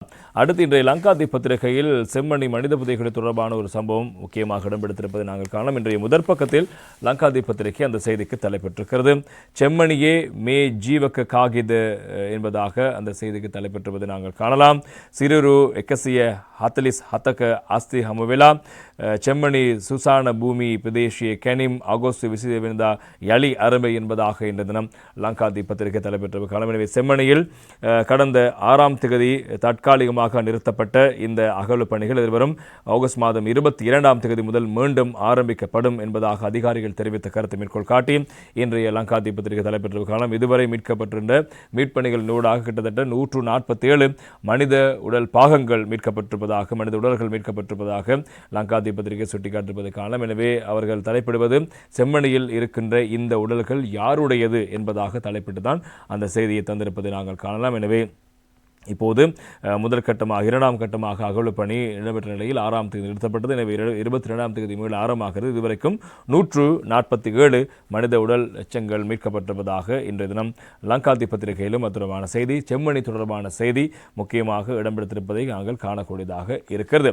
அடுத்து இன்றைய லங்காதி பத்திரிகையில் செம்மணி மனித புதைகுழி தொடர்பான ஒரு சம்பவம் முக்கியமாக இடம்பெடுத்திருப்பதை நாங்கள் காணலாம். இன்றைய முதற் பக்கத்தில் லங்காதி பத்திரிகை அந்த செய்திக்கு தலைப்பெற்றிருக்கிறது. செம்மணியே மே ஜீவக்க காகித என்பதாக அந்த செய்திக்கு தலைப்பெற்றுவதை நாங்கள் காணலாம். சிறுரு எக்கசிய ஹத்தலிஸ் ஹத்தக ஆஸ்தி ஹமுவிலா செம்மணி சுசான பூமி பிரதேசிய கெனிம் ஆகோஸ்ட் விசிதவிந்தா யலி அருமை என்பதாக இந்த தினம் லங்காதி பத்திரிகை தலைப்பெற்ற காலம். எனவே செம்மணியில் கடந்த 6ஆம் தேதி தற்காலிகமாக நிறுத்தப்பட்ட இந்த அகழ்வு பணிகள் எதிர்வரும் ஆகஸ்ட் மாதம் 22ஆம் தேதி முதல் மீண்டும் ஆரம்பிக்கப்படும் என்பதாக அதிகாரிகள் தெரிவித்த கருத்தை மேற்கோள் காட்டி இன்றைய லங்காதி பத்திரிகை தலைப்பெற்ற காலம். இதுவரை மீட்கப்பட்டிருந்த மீட்பணிகளின் ஊடாக கிட்டத்தட்ட 147 மனித உடல் பாகங்கள் மீட்கப்பட்டிருப்பதாக மனித உடல்கள் மீட்கப்பட்டிருப்பதாக லங்காதி பத்திரிகை சுட்டிக்காட்டிருப்பதை காணலாம். எனவே அவர்கள் தலைப்பிடுவது செம்மணியில் இருக்கின்ற இந்த உடல்கள் யாருடையது என்பதாக தலைப்பிட்டுதான் அந்த செய்தியை தந்திருப்பதை நாங்கள் காணலாம். எனவே இப்போது முதல் கட்டமாக 2ஆம் கட்டமாக அகழ்வு பணி இடம்பெற்ற நிலையில் 6ஆம் தேதி நிறுத்தப்பட்டது. எனவே 22ஆம் தேதி மீள் ஆரம்பமாகிறது. இதுவரைக்கும் 147 மனித உடல் எச்சங்கள் மீட்கப்பட்டிருப்பதாக இன்றைய தினம் லங்காதி பத்திரிகையிலும் அது தொடர்பான செய்தி செம்மணி தொடர்பான செய்தி முக்கியமாக இடம்பெடுத்திருப்பதை நாங்கள் காணக்கூடியதாக இருக்கிறது.